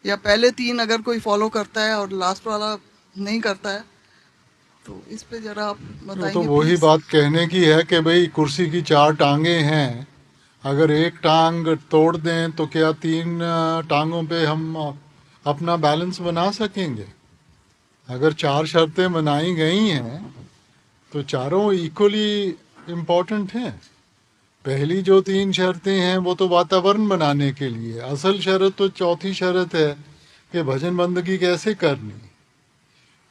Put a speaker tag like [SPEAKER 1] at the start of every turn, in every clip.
[SPEAKER 1] या पहले 3 अगर कोई फॉलो करता है और लास्ट वाला नहीं करता है, तो इस पे जरा आप
[SPEAKER 2] वो तो
[SPEAKER 1] बताएंगे
[SPEAKER 2] वही
[SPEAKER 1] प्लीज।
[SPEAKER 2] बात कहने की है कि भाई कुर्सी की 4 टांगे हैं, अगर एक टांग तोड़ दें तो क्या 3 टांगों पे हम अपना बैलेंस बना सकेंगे? अगर 4 शर्तें बनाई गई हैं तो चारों इक्वली इम्पोर्टेंट हैं। पहली जो 3 शर्तें हैं वो तो वातावरण बनाने के लिए, असल शर्त तो चौथी शर्त है कि भजन बंदगी कैसे करनी।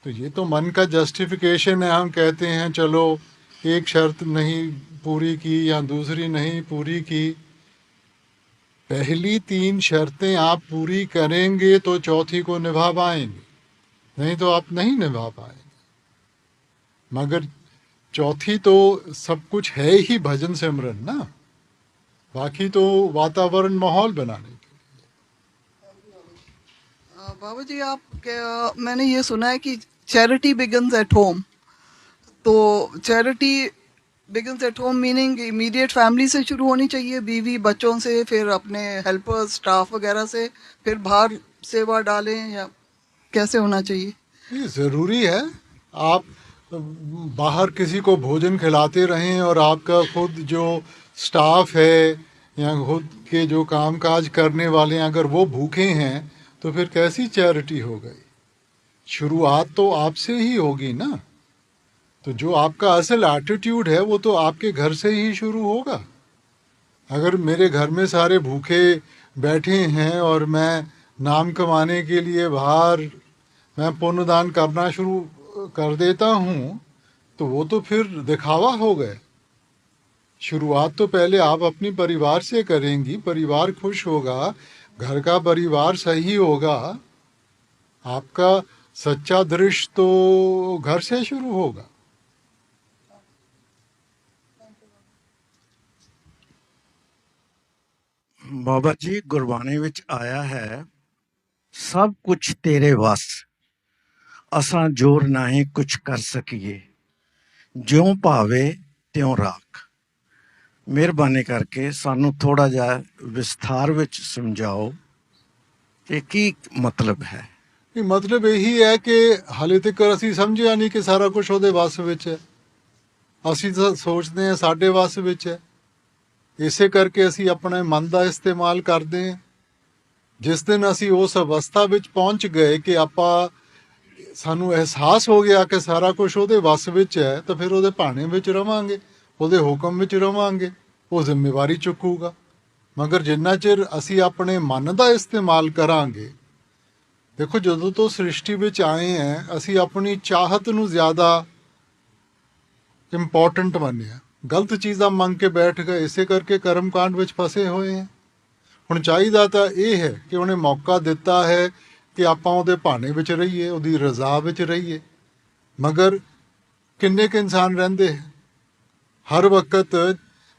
[SPEAKER 2] तो ये तो मन का जस्टिफिकेशन है, हम कहते हैं चलो एक शर्त नहीं पूरी की या दूसरी नहीं पूरी की। पहली 3 शर्तें आप पूरी करेंगे तो चौथी को निभा पाएंगे, नहीं तो आप नहीं निभा पाएंगे। मगर चौथी तो सब कुछ है ही भजन सिमरन ना, बाकी तो वातावरण माहौल बनाने के।
[SPEAKER 1] बाबा जी आप मैंने ये सुना है कि चैरिटी बिगन्स एट होम। तो charity begins at home meaning immediate family से शुरू होनी चाहिए, बीवी बच्चों से, फिर अपने हेल्पर्स स्टाफ वगैरह से, फिर बाहर सेवा डालें, या कैसे होना चाहिए?
[SPEAKER 2] ये ज़रूरी है। आप बाहर किसी को भोजन खिलाते रहें और आपका खुद जो स्टाफ है या खुद के जो कामकाज करने वाले हैं अगर वो भूखे हैं तो फिर कैसी चैरिटी हो गई? शुरुआत तो आपसे ही होगी ना। तो जो आपका असल एटीट्यूड है वो तो आपके घर से ही शुरू होगा। अगर मेरे घर में सारे भूखे बैठे हैं और मैं नाम कमाने के लिए बाहर मैं पुण्यदान करना शुरू कर देता हूँ तो वो तो फिर दिखावा हो गए। शुरुआत तो पहले आप अपनी परिवार से करेंगी, परिवार खुश होगा, घर का परिवार सही होगा, आपका सच्चा दृश्य तो घर से शुरू होगा।
[SPEAKER 3] ਬਾਬਾ ਜੀ ਗੁਰਬਾਣੀ ਵਿੱਚ ਆਇਆ ਹੈ, ਸਭ ਕੁਝ ਤੇਰੇ ਵੱਸ, ਅਸਾਂ ਜੋਰ ਨਾਹੀਂ ਕੁਝ ਕਰ ਸਕੀਏ, ਜਿਉਂ ਭਾਵੇ ਤਿਉਂ ਰਾਖ। ਮਿਹਰਬਾਨੀ ਕਰਕੇ ਸਾਨੂੰ ਥੋੜਾ ਜਿਹਾ ਵਿਸਥਾਰ ਵਿੱਚ ਸਮਝਾਓ ਕਿ ਕੀ ਮਤਲਬ ਹੈ।
[SPEAKER 2] ਇਹ ਮਤਲਬ ਇਹੀ ਹੈ ਕਿ ਹਾਲੇ ਤੱਕ ਅਸੀਂ ਸਮਝਿਆ ਨਹੀਂ ਕਿ ਸਾਰਾ ਕੁਝ ਉਹਦੇ ਵੱਸ ਵਿੱਚ ਹੈ। ਅਸੀਂ ਤਾਂ ਸੋਚਦੇ ਹਾਂ ਸਾਡੇ ਵੱਸ ਵਿੱਚ ਹੈ, ਇਸੇ ਕਰਕੇ ਅਸੀਂ ਆਪਣੇ ਮਨ ਦਾ ਇਸਤੇਮਾਲ ਕਰਦੇ ਹਾਂ। ਜਿਸ ਦਿਨ ਅਸੀਂ ਉਸ ਅਵਸਥਾ ਵਿੱਚ ਪਹੁੰਚ ਗਏ ਕਿ ਸਾਨੂੰ ਅਹਿਸਾਸ ਹੋ ਗਿਆ ਕਿ ਸਾਰਾ ਕੁਝ ਉਹਦੇ ਵੱਸ ਵਿੱਚ ਹੈ ਤਾਂ ਫਿਰ ਉਹਦੇ ਭਾਣੇ ਵਿੱਚ ਰਵਾਂਗੇ, ਉਹਦੇ ਹੁਕਮ ਵਿੱਚ ਰਵਾਂਗੇ, ਉਹ ਜ਼ਿੰਮੇਵਾਰੀ ਚੁੱਕੂਗਾ। ਮਗਰ ਜਿੰਨਾ ਚਿਰ ਅਸੀਂ ਆਪਣੇ ਮਨ ਦਾ ਇਸਤੇਮਾਲ ਕਰਾਂਗੇ, ਦੇਖੋ ਜਦੋਂ ਤੋਂ ਸ੍ਰਿਸ਼ਟੀ ਵਿੱਚ ਆਏ ਹਾਂ ਅਸੀਂ ਆਪਣੀ ਚਾਹਤ ਨੂੰ ਜ਼ਿਆਦਾ ਇੰਪੋਰਟੈਂਟ ਮੰਨਿਆ, ਗਲਤ ਚੀਜ਼ਾਂ ਮੰਗ ਕੇ ਬੈਠ ਗਏ, ਇਸੇ ਕਰਕੇ ਕਰਮਕਾਂਡ ਵਿੱਚ ਫਸੇ ਹੋਏ ਹਾਂ। ਹੁਣ ਚਾਹੀਦਾ ਤਾਂ ਇਹ ਹੈ ਕਿ ਉਹਨੇ ਮੌਕਾ ਦਿੱਤਾ ਹੈ ਕਿ ਆਪਾਂ ਉਹਦੇ ਭਾਣੇ ਵਿੱਚ ਰਹੀਏ, ਉਹਦੀ ਰਜ਼ਾ ਵਿੱਚ ਰਹੀਏ। ਮਗਰ ਕਿੰਨੇ ਕੁ ਇਨਸਾਨ ਰਹਿੰਦੇ ਹੈ ਹਰ ਵਕਤ?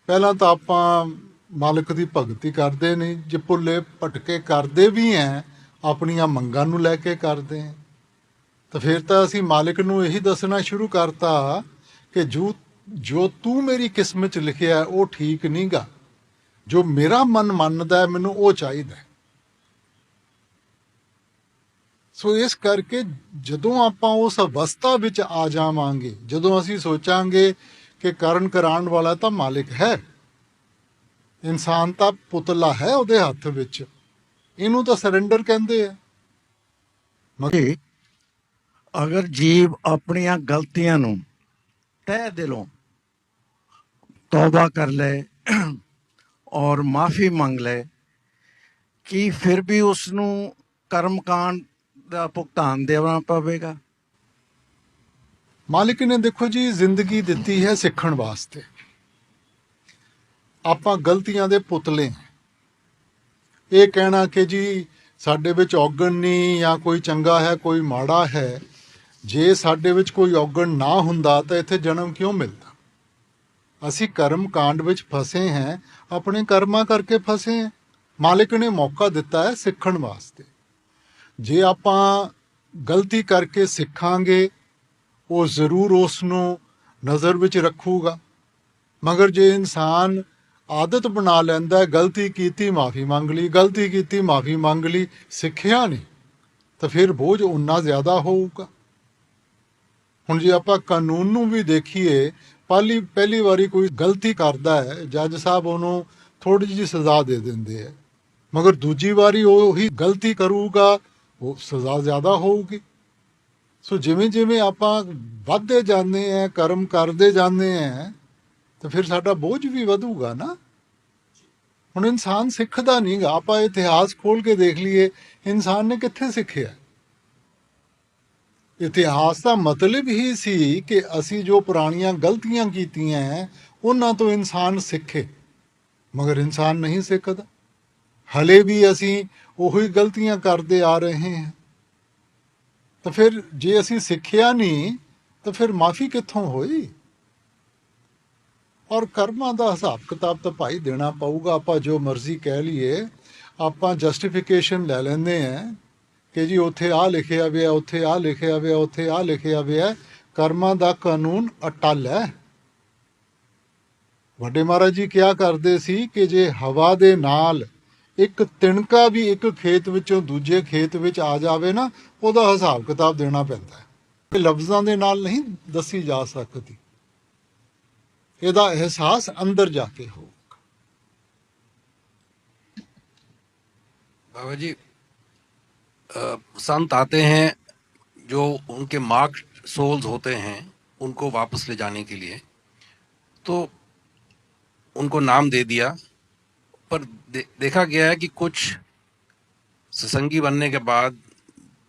[SPEAKER 2] ਪਹਿਲਾਂ ਤਾਂ ਆਪਾਂ ਮਾਲਕ ਦੀ ਭਗਤੀ ਕਰਦੇ ਨਹੀਂ, ਜੇ ਭੁੱਲੇ ਭਟਕੇ ਕਰਦੇ ਵੀ ਹੈ ਆਪਣੀਆਂ ਮੰਗਾਂ ਨੂੰ ਲੈ ਕੇ ਕਰਦੇ ਹਾਂ, ਤਾਂ ਫਿਰ ਤਾਂ ਅਸੀਂ ਮਾਲਕ ਨੂੰ ਇਹੀ ਦੱਸਣਾ ਸ਼ੁਰੂ ਕਰਤਾ ਕਿ ਜੋ ਤੂੰ ਮੇਰੀ ਕਿਸਮਤ 'ਚ ਲਿਖਿਆ ਉਹ ਠੀਕ ਨਹੀਂ ਗਾ, ਜੋ ਮੇਰਾ ਮਨ ਮੰਨਦਾ ਹੈ ਮੈਨੂੰ ਉਹ ਚਾਹੀਦਾ। ਸੋ ਇਸ ਕਰਕੇ ਜਦੋਂ ਆਪਾਂ ਉਸ ਅਵਸਥਾ ਵਿੱਚ ਆ ਜਾਵਾਂਗੇ, ਜਦੋਂ ਅਸੀਂ ਸੋਚਾਂਗੇ ਕਿ ਕਰਨ ਕਰਾਉਣ ਵਾਲਾ ਤਾਂ ਮਾਲਿਕ ਹੈ, ਇਨਸਾਨ ਤਾਂ ਪੁਤਲਾ ਹੈ ਉਹਦੇ ਹੱਥ ਵਿੱਚ, ਇਹਨੂੰ ਤਾਂ ਸਰੈਂਡਰ ਕਹਿੰਦੇ ਆ।
[SPEAKER 3] ਜੀ ਅਗਰ ਜੀਵ ਆਪਣੀਆਂ ਗਲਤੀਆਂ ਨੂੰ ਤਹਿ ਦਿਲੋਂ ਤੌਬਾ ਕਰ ਲੈ ਔਰ ਮਾਫੀ ਮੰਗ ਲੈ, ਕੀ ਫਿਰ ਵੀ ਉਸ ਨੂੰ ਕਰਮਕਾਂਡ ਦਾ ਭੁਗਤਾਨ ਦੇਣਾ ਪਵੇਗਾ?
[SPEAKER 2] ਮਾਲਿਕ ਨੇ ਦੇਖੋ ਜੀ ਜ਼ਿੰਦਗੀ ਦਿੱਤੀ ਹੈ ਸਿੱਖਣ ਵਾਸਤੇ। ਆਪਾਂ ਗਲਤੀਆਂ ਦੇ ਪੁਤਲੇ ਹਾਂ। ਇਹ ਕਹਿਣਾ ਕਿ ਜੀ ਸਾਡੇ ਵਿੱਚ ਔਗਣ ਨਹੀਂ ਜਾਂ ਕੋਈ ਚੰਗਾ ਹੈ ਕੋਈ ਮਾੜਾ ਹੈ, ਜੇ ਸਾਡੇ ਵਿੱਚ ਕੋਈ ਔਗਣ ਨਾ ਹੁੰਦਾ ਤਾਂ ਇੱਥੇ ਜਨਮ ਕਿਉਂ ਮਿਲਦਾ? ਅਸੀਂ ਕਰਮ ਕਾਂਡ ਵਿੱਚ ਫਸੇ ਹਾਂ, ਆਪਣੇ ਕਰਮਾਂ ਕਰਕੇ ਫਸੇ ਹਾਂ। ਮਾਲਿਕ ਨੇ ਮੌਕਾ ਦਿੱਤਾ ਹੈ ਸਿੱਖਣ ਵਾਸਤੇ। ਜੇ ਆਪਾਂ ਗਲਤੀ ਕਰਕੇ ਸਿੱਖਾਂਗੇ ਉਹ ਜ਼ਰੂਰ ਉਸ ਨੂੰ ਨਜ਼ਰ ਵਿੱਚ ਰੱਖੂਗਾ। ਮਗਰ ਜੇ ਇਨਸਾਨ ਆਦਤ ਬਣਾ ਲੈਂਦਾ ਹੈ, ਗਲਤੀ ਕੀਤੀ ਮਾਫੀ ਮੰਗ ਲਈ, ਗਲਤੀ ਕੀਤੀ ਮਾਫੀ ਮੰਗ ਲਈ, ਸਿੱਖਿਆ ਨਹੀਂ, ਤਾਂ ਫਿਰ ਬੋਝ ਉਨਾ ਜ਼ਿਆਦਾ ਹੋਊਗਾ। ਹੁਣ ਜੇ ਆਪਾਂ ਕਾਨੂੰਨ ਨੂੰ ਵੀ ਦੇਖੀਏ, ਪਹਿਲੀ ਵਾਰੀ ਕੋਈ ਗਲਤੀ ਕਰਦਾ ਹੈ, ਜੱਜ ਸਾਹਿਬ ਉਹਨੂੰ ਥੋੜੀ ਜਿਹੀ ਸਜ਼ਾ ਦੇ ਦਿੰਦੇ ਹੈ, ਮਗਰ ਦੂਜੀ ਵਾਰੀ ਉਹੀ ਗਲਤੀ ਕਰੂਗਾ, ਉਹ ਸਜ਼ਾ ਜ਼ਿਆਦਾ ਹੋਊਗੀ। ਸੋ ਜਿਵੇਂ ਜਿਵੇਂ ਆਪਾਂ ਵੱਧਦੇ ਜਾਂਦੇ ਹਾਂ, ਕਰਮ ਕਰਦੇ ਜਾਂਦੇ ਹਾਂ, ਤਾਂ ਫਿਰ ਸਾਡਾ ਬੋਝ ਵੀ ਵਧੂਗਾ ਨਾ। ਹੁਣ ਇਨਸਾਨ ਸਿੱਖਦਾ ਨਹੀਂ ਗਾ। ਆਪਾਂ ਇਤਿਹਾਸ ਖੋਲ ਕੇ ਦੇਖ ਲਈਏ, ਇਨਸਾਨ ਨੇ ਕਿੱਥੇ ਸਿੱਖਿਆ? ਇਤਿਹਾਸ ਦਾ ਮਤਲਬ ਹੀ ਸੀ ਕਿ ਅਸੀਂ ਜੋ ਪੁਰਾਣੀਆਂ ਗਲਤੀਆਂ ਕੀਤੀਆਂ ਹੈ ਉਹਨਾਂ ਤੋਂ ਇਨਸਾਨ ਸਿੱਖੇ, ਮਗਰ ਇਨਸਾਨ ਨਹੀਂ ਸਿੱਖਦਾ। ਹਲੇ ਵੀ ਅਸੀਂ ਉਹੀ ਗਲਤੀਆਂ ਕਰਦੇ ਆ ਰਹੇ ਹਾਂ। ਤਾਂ ਫਿਰ ਜੇ ਅਸੀਂ ਸਿੱਖਿਆ ਨਹੀਂ ਤਾਂ ਫਿਰ ਮਾਫੀ ਕਿੱਥੋਂ ਹੋਈ? ਔਰ ਕਰਮਾਂ ਦਾ ਹਿਸਾਬ ਕਿਤਾਬ ਤਾਂ ਭਾਈ ਦੇਣਾ ਪਊਗਾ। ਆਪਾਂ ਜੋ ਮਰਜ਼ੀ ਕਹਿ ਲਈਏ, ਆਪਾਂ ਜਸਟੀਫਿਕੇਸ਼ਨ ਲੈ ਲੈਂਦੇ ਹਾਂ ਕਿ ਜੀ ਉੱਥੇ ਆਹ ਲਿਖਿਆ ਹੋਇਆ, ਉੱਥੇ ਆਹ ਲਿਖਿਆ ਹੋਇਆ, ਉੱਥੇ ਆਹ ਲਿਖਿਆ ਹੋਇਆ। ਕਰਮਾਂ ਦਾ ਕਾਨੂੰਨ ਅਟੱਲ ਹੈ। ਵੱਡੇ ਮਹਾਰਾਜ ਜੀ ਕਿਹਾ ਕਰਦੇ ਸੀ ਕਿ ਜੇ ਹਵਾ ਦੇ ਨਾਲ ਇੱਕ ਤਿਣਕਾ ਵੀ ਇੱਕ ਖੇਤ ਵਿੱਚੋਂ ਦੂਜੇ ਖੇਤ ਵਿੱਚ ਆ ਜਾਵੇ ਨਾ, ਉਹਦਾ ਹਿਸਾਬ ਕਿਤਾਬ ਦੇਣਾ ਪੈਂਦਾ ਹੈ। ਇਹ ਲਫ਼ਜ਼ਾਂ ਦੇ ਨਾਲ ਨਹੀਂ ਦੱਸੀ ਜਾ ਸਕਦੀ, ਇਹਦਾ एहसास अंदर जाके हो।
[SPEAKER 4] बाबा जी, संत आते हैं, जो उनके मार्क सोल्स होते हैं उनको वापस ले जाने के लिए, तो उनको नाम दे दिया, पर देखा गया है कि कुछ सत्संगी बनने के बाद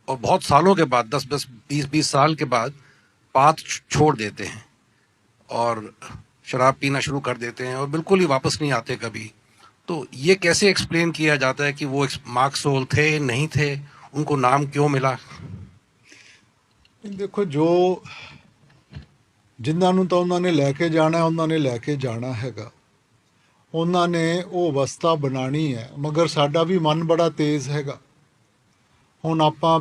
[SPEAKER 4] और बहुत सालों के बाद, 10-20 साल के बाद पाथ छोड़ देते हैं और शराब पीना शुरू कर देते हैं और बिल्कुल ही वापस नहीं आते कभी। तो ये कैसे एक्सप्लेन किया जाता है कि वो मार्क सोल थे, नहीं थे, उनको नाम क्यों मिला?
[SPEAKER 2] देखो, जो जिन्हां नूं तां उन्हां ने लैके जाना, उन्हां ने लैके जाना हैगा, उन्हां ने वो अवस्था बनानी है। मगर साडा भी मन बड़ा तेज़ हैगा। हुण आपां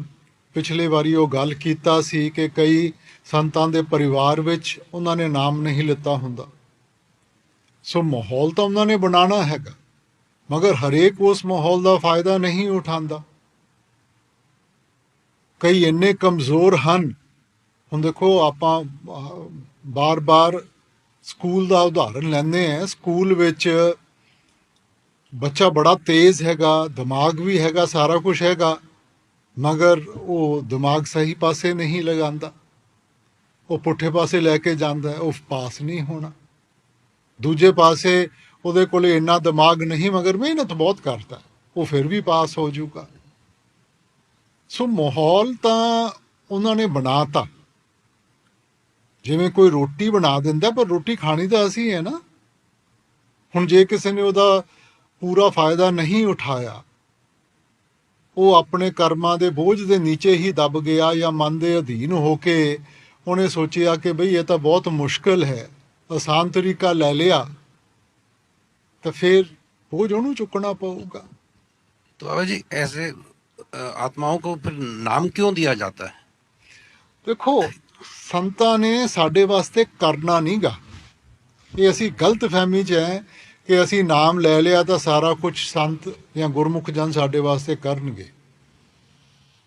[SPEAKER 2] पिछले वारी वो गल कीता सी कि कई संतां दे परिवार विच उन्हां ने नाम नहीं लिता हुंदा। सो माहौल तो उन्होंने बनाना हैगा, मगर हरेक उस माहौल का फायदा नहीं उठाता। कई इन्ने कमज़ोर हैं। हुण देखो, आप बार बार स्कूल का उदाहरण लैंदे हैं। स्कूल विच बच्चा बड़ा तेज़ हैगा, दिमाग भी हैगा, सारा कुछ हैगा, मगर वो दिमाग सही पासे नहीं लगाता, वो पुठे पासे लैके जाता है, वो पास नहीं होना। दूजे पासे ਉਹਦੇ ਕੋਲ ਇੰਨਾ ਦਿਮਾਗ ਨਹੀਂ, ਮਗਰ ਮਿਹਨਤ ਬਹੁਤ ਕਰਦਾ, ਉਹ ਫਿਰ ਵੀ ਪਾਸ ਹੋ ਜਾਊਗਾ। ਸੋ ਮਾਹੌਲ ਤਾਂ ਉਹਨਾਂ ਨੇ ਬਣਾਤਾ। ਜਿਵੇਂ ਕੋਈ ਰੋਟੀ ਬਣਾ ਦਿੰਦਾ, ਪਰ ਰੋਟੀ ਖਾਣੀ ਤਾਂ ਅਸੀਂ ਹੈ ਨਾ। ਹੁਣ ਜੇ ਕਿਸੇ ਨੇ ਉਹਦਾ ਪੂਰਾ ਫਾਇਦਾ ਨਹੀਂ ਉਠਾਇਆ, ਉਹ ਆਪਣੇ ਕਰਮਾਂ ਦੇ ਬੋਝ ਦੇ ਨੀਚੇ ਹੀ ਦਬ ਗਿਆ, ਜਾਂ ਮਨ ਦੇ ਅਧੀਨ ਹੋ ਕੇ ਉਹਨੇ ਸੋਚਿਆ ਕਿ ਬਈ ਇਹ ਤਾਂ ਬਹੁਤ ਮੁਸ਼ਕਿਲ ਹੈ, ਆਸਾਨ ਤਰੀਕਾ ਲੈ ਲਿਆ, तो फिर बोझ उन्होंने चुकना पड़ेगा।
[SPEAKER 4] तो बाबा जी, ऐसे आत्माओं को फिर नाम क्यों दिया जाता है?
[SPEAKER 2] देखो, संतां ने साडे वास्ते करना नहीं गा। ये असी गलत फहमी च है कि असी नाम ले लिया तो सारा कुछ संत या गुरमुख जन साडे वास्ते करनगे।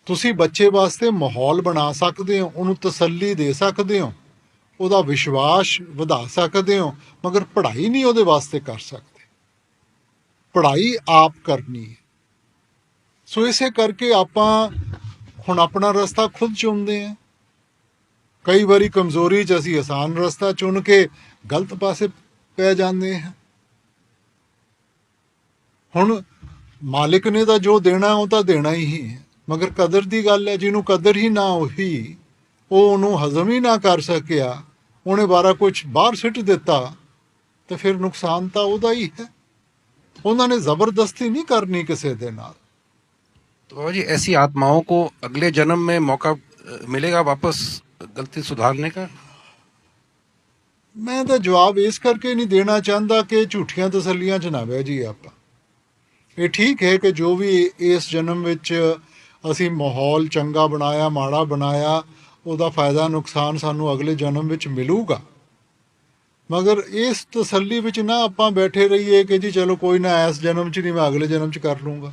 [SPEAKER 2] तुसी बच्चे वास्ते माहौल बना सकते हो, उन्होंने तसल्ली दे सकते हो, ਉਹਦਾ विश्वास ਵਧਾ सकते हो, मगर पढ़ाई नहीं ਉਹਦੇ वास्ते कर सकते। पढ़ाई आप करनी है। सो इसे करके आप हुण अपना रस्ता खुद चुनते हैं। कई बारी कमजोरी च असी आसान रस्ता चुन के गलत पासे पै जाते हैं। हुण मालिक ने तो जो देना वो तो देना ही है, मगर कदर की गल है। जिन्हों कदर ही ना हुई, वो उन्होंने हजम ही ना कर सकिया, उन्हें बारा कुछ बाहर सिट दिता, तो फिर नुकसान तो वह ही है। उन्होंने जबरदस्ती नहीं करनी किसी दे नाल।
[SPEAKER 4] तो बाबा जी, ऐसी आत्माओं को अगले जन्म में मौका मिलेगा वापस गलती सुधारने का?
[SPEAKER 2] मैं तो जवाब इस करके नहीं देना चाहता कि झूठियां तसलियां च ना बह जी। आप ये ठीक है कि जो भी इस जन्म विच असी माहौल चंगा बनाया, माड़ा बनाया, ਉਹਦਾ फायदा नुकसान सानू अगले जन्म विच मिलूगा। ਮਗਰ ਇਸ ਤਸੱਲੀ ਵਿੱਚ ਨਾ ਆਪਾਂ ਬੈਠੇ ਰਹੀਏ ਕਿ ਜੀ ਚਲੋ ਕੋਈ ਨਾ, ਇਸ ਜਨਮ 'ਚ ਨਹੀਂ, ਮੈਂ ਅਗਲੇ ਜਨਮ 'ਚ ਕਰ ਲੂੰਗਾ।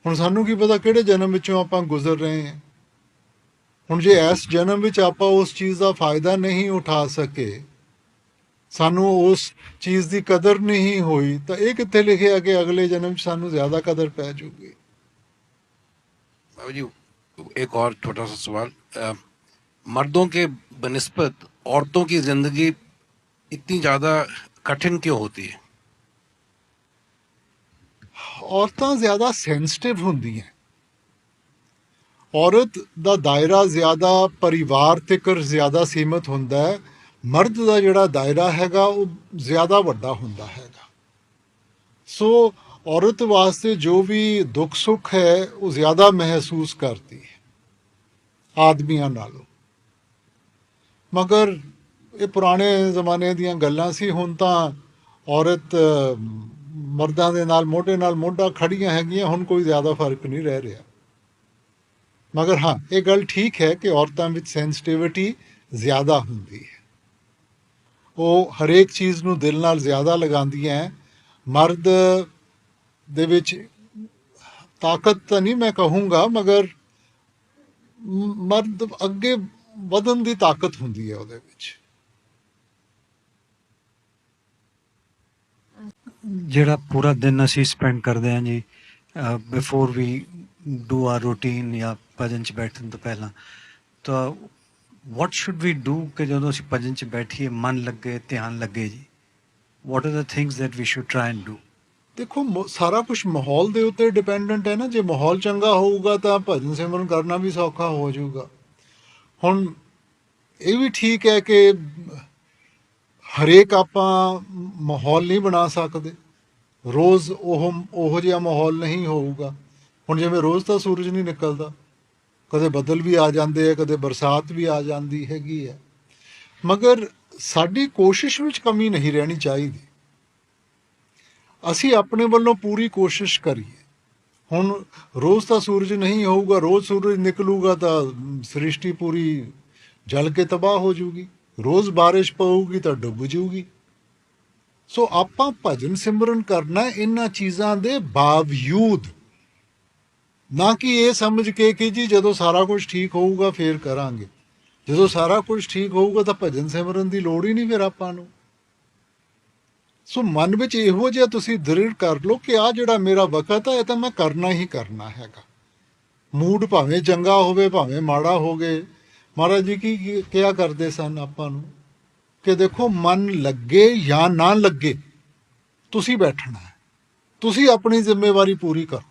[SPEAKER 2] ਹੁਣ ਸਾਨੂੰ ਕੀ ਪਤਾ ਕਿਹੜੇ ਜਨਮ ਵਿੱਚੋਂ ਆਪਾਂ ਗੁਜ਼ਰ ਰਹੇ ਹਾਂ। ਹੁਣ ਜੇ ਇਸ ਜਨਮ ਵਿੱਚ ਆਪਾਂ ਉਸ ਚੀਜ਼ ਦਾ ਫਾਇਦਾ ਨਹੀਂ ਉਠਾ ਸਕੇ, ਸਾਨੂੰ ਉਸ ਚੀਜ਼ ਦੀ ਕਦਰ ਨਹੀਂ ਹੋਈ, ਤਾਂ ਇਹ ਕਿੱਥੇ ਲਿਖਿਆ ਕਿ ਅਗਲੇ ਜਨਮ 'ਚ ਸਾਨੂੰ ਜ਼ਿਆਦਾ ਕਦਰ ਪੈ ਜਾਊਗੀ।
[SPEAKER 4] बाबा जी, एक और छोटा सा सवाल, मर्दों के बनिस्बत औरतों की जिंदगी इतनी ज्यादा कठिन क्यों होती है?
[SPEAKER 2] ਔਰਤਾਂ ਜ਼ਿਆਦਾ ਸੈਂਸਿਟਿਵ ਹੁੰਦੀਆਂ। ਔਰਤ ਦਾ ਦਾਇਰਾ ਜ਼ਿਆਦਾ ਪਰਿਵਾਰ ਤੱਕ ਜ਼ਿਆਦਾ ਸੀਮਤ ਹੁੰਦਾ ਹੈ। ਮਰਦ ਦਾ ਜਿਹੜਾ ਦਾਇਰਾ ਹੈਗਾ ਉਹ ਜ਼ਿਆਦਾ ਵੱਡਾ ਹੁੰਦਾ ਹੈਗਾ। ਸੋ ਔਰਤ ਵਾਸਤੇ ਜੋ ਵੀ ਦੁੱਖ ਸੁੱਖ ਹੈ ਉਹ ਜ਼ਿਆਦਾ ਮਹਿਸੂਸ ਕਰਦੀ ਹੈ ਆਦਮੀਆਂ ਨਾਲੋਂ। ਮਗਰ ਇਹ ਪੁਰਾਣੇ ਜ਼ਮਾਨੇ ਦੀਆਂ ਗੱਲਾਂ ਸੀ। ਹੁਣ ਤਾਂ ਔਰਤ ਮਰਦਾਂ ਦੇ ਨਾਲ ਮੋਢਾ ਖੜੀਆਂ ਹੈਗੀਆਂ। ਹੁਣ ਕੋਈ ਜ਼ਿਆਦਾ ਫਰਕ ਨਹੀਂ ਰਹਿ ਰਿਹਾ। ਮਗਰ ਹਾਂ, ਇਹ ਗੱਲ ਠੀਕ ਹੈ ਕਿ ਔਰਤਾਂ ਵਿੱਚ ਸੈਂਸਿਟਿਵਿਟੀ ਜ਼ਿਆਦਾ ਹੁੰਦੀ ਹੈ। ਉਹ ਹਰੇਕ ਚੀਜ਼ ਨੂੰ ਦਿਲ ਨਾਲ ਜ਼ਿਆਦਾ ਲਗਾਉਂਦੀਆਂ ਹੈ। ਮਰਦ ਦੇ ਵਿੱਚ ਤਾਕਤ ਤਾਂ ਨਹੀਂ ਮੈਂ ਕਹੂੰਗਾ, ਮਗਰ ਮਰਦ ਅੱਗੇ ਵਧਣ ਦੀ ਤਾਕਤ ਹੁੰਦੀ ਹੈ ਉਹਦੇ ਵਿੱਚ।
[SPEAKER 5] ਜਿਹੜਾ ਪੂਰਾ ਦਿਨ ਅਸੀਂ ਸਪੈਂਡ ਕਰਦੇ ਹਾਂ ਜੀ before we do our routine ਜਾਂ ਭਜਨ 'ਚ ਬੈਠਣ ਤੋਂ ਪਹਿਲਾਂ, ਤਾਂ ਵਾਟ ਸ਼ੁੱਡ ਵੀ ਡੂ ਕਿ ਜਦੋਂ ਅਸੀਂ ਭਜਨ 'ਚ ਬੈਠੀਏ ਮਨ ਲੱਗੇ, ਧਿਆਨ ਲੱਗੇ ਜੀ? What are the things that we should try and do?
[SPEAKER 2] ਦੇਖੋ, ਸਾਰਾ ਕੁਝ ਮਾਹੌਲ ਦੇ ਉੱਤੇ ਡਿਪੈਂਡੈਂਟ ਹੈ ਨਾ। ਜੇ ਮਾਹੌਲ ਚੰਗਾ ਹੋਊਗਾ ਤਾਂ ਭਜਨ ਸਿਮਰਨ ਕਰਨਾ ਵੀ ਸੌਖਾ ਹੋ ਜਾਊਗਾ। ਹੁਣ ਇਹ ਵੀ ਠੀਕ ਹੈ ਕਿ ਹਰੇਕ ਆਪਾਂ ਮਾਹੌਲ ਨਹੀਂ ਬਣਾ ਸਕਦੇ। ਰੋਜ਼ ਉਹੋ ਜਿਹਾ ਮਾਹੌਲ ਨਹੀਂ ਹੋਊਗਾ। ਹੁਣ ਜਿਵੇਂ ਰੋਜ਼ ਤਾਂ ਸੂਰਜ ਨਹੀਂ ਨਿਕਲਦਾ, ਕਦੇ ਬੱਦਲ ਵੀ ਆ ਜਾਂਦੇ ਆ, ਕਦੇ ਬਰਸਾਤ ਵੀ ਆ ਜਾਂਦੀ ਹੈਗੀ ਹੈ। ਮਗਰ ਸਾਡੀ ਕੋਸ਼ਿਸ਼ ਵਿੱਚ ਕਮੀ ਨਹੀਂ ਰਹਿਣੀ ਚਾਹੀਦੀ। ਅਸੀਂ ਆਪਣੇ ਵੱਲੋਂ ਪੂਰੀ ਕੋਸ਼ਿਸ਼ ਕਰੀਏ। ਹੁਣ ਰੋਜ਼ ਤਾਂ ਸੂਰਜ ਨਹੀਂ ਹੋਊਗਾ, ਰੋਜ਼ ਸੂਰਜ ਨਿਕਲੂਗਾ ਤਾਂ ਸ੍ਰਿਸ਼ਟੀ ਪੂਰੀ ਜਲ ਕੇ ਤਬਾਹ ਹੋ ਜਾਊਗੀ। ਰੋਜ਼ ਬਾਰਿਸ਼ ਪਊਗੀ ਤਾਂ ਡੁੱਬ ਜਾਊਗੀ। ਸੋ ਆਪਾਂ ਭਜਨ ਸਿਮਰਨ ਕਰਨਾ ਇਹਨਾਂ ਚੀਜ਼ਾਂ ਦੇ ਬਾਵਜੂਦ, ਨਾ ਕਿ ਇਹ ਸਮਝ ਕੇ ਕਿ ਜੀ ਜਦੋਂ ਸਾਰਾ ਕੁਝ ਠੀਕ ਹੋਊਗਾ ਫੇਰ ਕਰਾਂਗੇ। ਜਦੋਂ ਸਾਰਾ ਕੁਝ ਠੀਕ ਹੋਊਗਾ ਤਾਂ ਭਜਨ ਸਿਮਰਨ ਦੀ ਲੋੜ ਹੀ ਨਹੀਂ ਫਿਰ ਆਪਾਂ ਨੂੰ। ਸੋ ਮਨ ਵਿੱਚ ਇਹੋ ਜਿਹਾ ਤੁਸੀਂ ਦ੍ਰਿੜ ਕਰ ਲਓ ਕਿ ਆਹ ਜਿਹੜਾ ਮੇਰਾ ਵਕਤ ਹੈ ਇਹ ਤਾਂ ਮੈਂ ਕਰਨਾ ਹੀ ਕਰਨਾ ਹੈਗਾ। ਮੂਡ ਭਾਵੇਂ ਚੰਗਾ ਹੋਵੇ ਭਾਵੇਂ ਮਾੜਾ ਹੋਵੇ। ਮਹਾਰਾਜ ਜੀ ਕੀ ਕਿਹਾ ਕਰਦੇ ਸਨ ਆਪਾਂ ਨੂੰ ਕਿ ਦੇਖੋ, ਮਨ ਲੱਗੇ ਜਾਂ ਨਾ ਲੱਗੇ, ਤੁਸੀਂ ਬੈਠਣਾ ਹੈ, ਤੁਸੀਂ ਆਪਣੀ ਜ਼ਿੰਮੇਵਾਰੀ ਪੂਰੀ ਕਰੋ।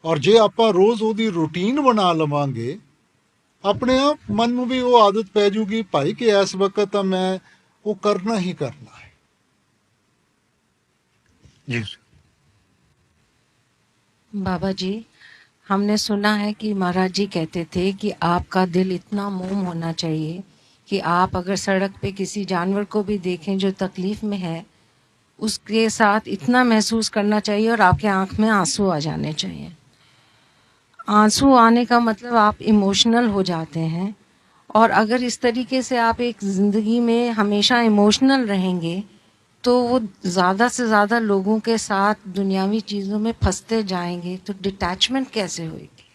[SPEAKER 2] ਔਰ ਜੇ ਆਪਾਂ ਰੋਜ਼ ਉਹਦੀ ਰੂਟੀਨ ਬਣਾ ਲਵਾਂਗੇ, ਆਪਣੇ ਆਪ ਮਨ ਨੂੰ ਵੀ ਉਹ ਆਦਤ ਪੈ ਜੂਗੀ ਭਾਈ ਕਿ ਇਸ ਵਕਤ ਤਾਂ ਮੈਂ ਉਹ ਕਰਨਾ ਹੀ ਕਰਨਾ ਹੈ।
[SPEAKER 5] ਜੀ
[SPEAKER 6] बाबा जी, हमने सुना है कि महाराज जी कहते थे कि आपका दिल इतना मोम होना चाहिए कि आप अगर सड़क पे किसी जानवर को भी देखें जो तकलीफ में है, उसके साथ इतना महसूस करना चाहिए और आपके आंख में आंसू आ जाने चाहिए। आंसू आने का मतलब आप इमोशनल हो जाते हैं। और अगर इस तरीके से आप एक ज़िंदगी में हमेशा इमोशनल रहेंगे तो वो ज़्यादा से ज़्यादा लोगों के साथ दुनियावी चीज़ों में फंसते जाएंगे, तो डिटैचमेंट कैसे होएगी?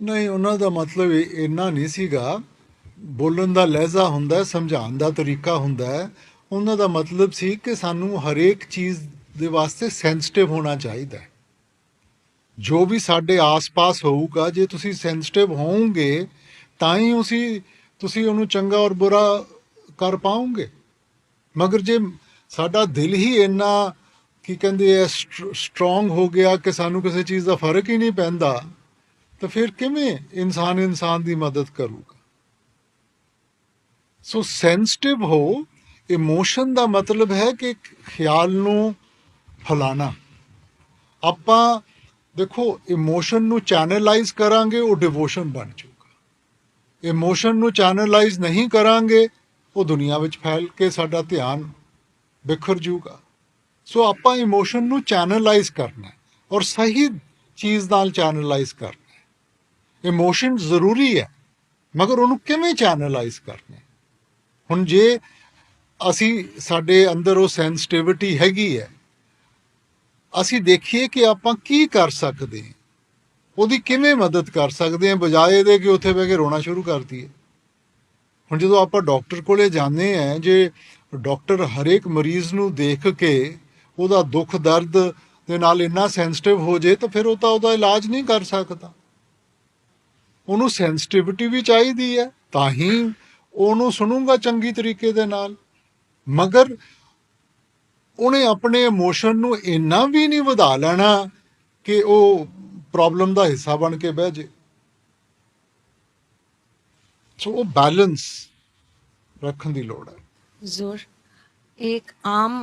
[SPEAKER 2] ਨਹੀਂ, ਉਹਨਾਂ ਦਾ ਮਤਲਬ ਇੰਨਾ ਨਹੀਂ ਸੀਗਾ। ਬੋਲਣ ਦਾ ਲਹਿਜ਼ਾ ਹੁੰਦਾ, ਸਮਝਾਉਣ ਦਾ ਤਰੀਕਾ ਹੁੰਦਾ ਹੈ। ਉਹਨਾਂ ਦਾ ਮਤਲਬ ਸੀ ਕਿ ਸਾਨੂੰ ਹਰੇਕ ਚੀਜ਼ ਦੇ ਵਾਸਤੇ ਸੈਂਸਿਟਿਵ ਹੋਣਾ ਚਾਹੀਦਾ ਹੈ। ਜੋ ਵੀ ਸਾਡੇ ਆਸ-ਪਾਸ ਹੋਊਗਾ, ਜੇ ਤੁਸੀਂ ਸੈਂਸਿਟਿਵ ਹੋਵੋਗੇ ਤਾਂ ਹੀ ਤੁਸੀਂ ਉਹਨੂੰ ਚੰਗਾ ਔਰ ਬੁਰਾ ਕਰ ਪਾਓਗੇ। ਮਗਰ ਜੇ ਸਾਡਾ ਦਿਲ ਹੀ ਇੰਨਾ ਕੀ ਕਹਿੰਦੇ ਆ ਸਟਰੋਂਗ ਹੋ ਗਿਆ ਕਿ ਸਾਨੂੰ ਕਿਸੇ ਚੀਜ਼ ਦਾ ਫਰਕ ਹੀ ਨਹੀਂ ਪੈਂਦਾ, ਤਾਂ ਫਿਰ ਕਿਵੇਂ ਇਨਸਾਨ ਦੀ ਮਦਦ ਕਰੂਗਾ? ਸੋ ਸੈਂਸਿਟਿਵ ਹੋ। ਇਮੋਸ਼ਨ ਦਾ ਮਤਲਬ ਹੈ ਕਿ ਖਿਆਲ ਨੂੰ ਫੈਲਾਣਾ। ਆਪਾਂ ਦੇਖੋ, ਇਮੋਸ਼ਨ ਨੂੰ ਚੈਨਲਾਈਜ਼ ਕਰਾਂਗੇ ਉਹ ਡਿਵੋਸ਼ਨ ਬਣ ਜਾਊਗਾ। ਇਮੋਸ਼ਨ ਨੂੰ ਚੈਨਲਾਈਜ਼ ਨਹੀਂ ਕਰਾਂਗੇ ਉਹ ਦੁਨੀਆ ਵਿੱਚ ਫੈਲ ਕੇ ਸਾਡਾ ਧਿਆਨ ਬਿਖਰ ਜਾਊਗਾ। ਸੋ ਆਪਾਂ ਇਮੋਸ਼ਨ ਨੂੰ ਚੈਨਲਾਈਜ਼ ਕਰਨਾ ਔਰ ਸਹੀ ਚੀਜ਼ ਨਾਲ ਚੈਨਲਾਈਜ਼ ਕਰਨਾ। ਇਮੋਸ਼ਨ ਜ਼ਰੂਰੀ ਹੈ, ਮਗਰ ਉਹਨੂੰ ਕਿਵੇਂ ਚੈਨਲਾਈਜ਼ ਕਰਨਾ? ਹੁਣ ਜੇ ਅਸੀਂ ਸਾਡੇ ਅੰਦਰ ਉਹ ਸੈਂਸਿਟਿਵਿਟੀ ਹੈਗੀ ਹੈ, ਅਸੀਂ ਦੇਖੀਏ ਕਿ ਆਪਾਂ ਕੀ ਕਰ ਸਕਦੇ ਹਾਂ, ਉਹਦੀ ਕਿਵੇਂ ਮਦਦ ਕਰ ਸਕਦੇ ਹਾਂ, ਬਜਾਏ ਇਹਦੇ ਕਿ ਉੱਥੇ ਬਹਿ ਕੇ ਰੋਣਾ ਸ਼ੁਰੂ ਕਰ ਦਈਏ। ਹੁਣ ਜਦੋਂ ਆਪਾਂ ਡਾਕਟਰ ਕੋਲੇ ਜਾਂਦੇ ਹਾਂ, ਜੇ ਡਾਕਟਰ ਹਰੇਕ ਮਰੀਜ਼ ਨੂੰ ਦੇਖ ਕੇ ਉਹਦਾ ਦੁੱਖ ਦਰਦ ਦੇ ਨਾਲ ਇੰਨਾ ਸੈਂਸਿਟਿਵ ਹੋ ਜੇ ਤਾਂ ਫਿਰ ਉਹ ਤਾਂ ਉਹਦਾ ਇਲਾਜ ਨਹੀਂ ਕਰ ਸਕਦਾ। ਉਹਨੂੰ ਸੈਂਸਿਟਿਵਿਟੀ ਵੀ ਚਾਹੀਦੀ ਹੈ, ਤਾਂ ਹੀ ਉਹਨੂੰ ਸੁਣੂਗਾ ਚੰਗੀ ਤਰੀਕੇ ਦੇ ਨਾਲ। ਮਗਰ ਉਹਨੇ ਆਪਣੇ ਇਮੋਸ਼ਨ ਨੂੰ ਇੰਨਾ ਵੀ ਨਹੀਂ ਵਧਾ ਲੈਣਾ ਕਿ ਉਹ ਪ੍ਰੋਬਲਮ ਦਾ ਹਿੱਸਾ ਬਣ ਕੇ ਬਹਿ ਜੇ। ਸੋ ਉਹ बैलेंस रखने की लोड़ है।
[SPEAKER 6] जोर एक आम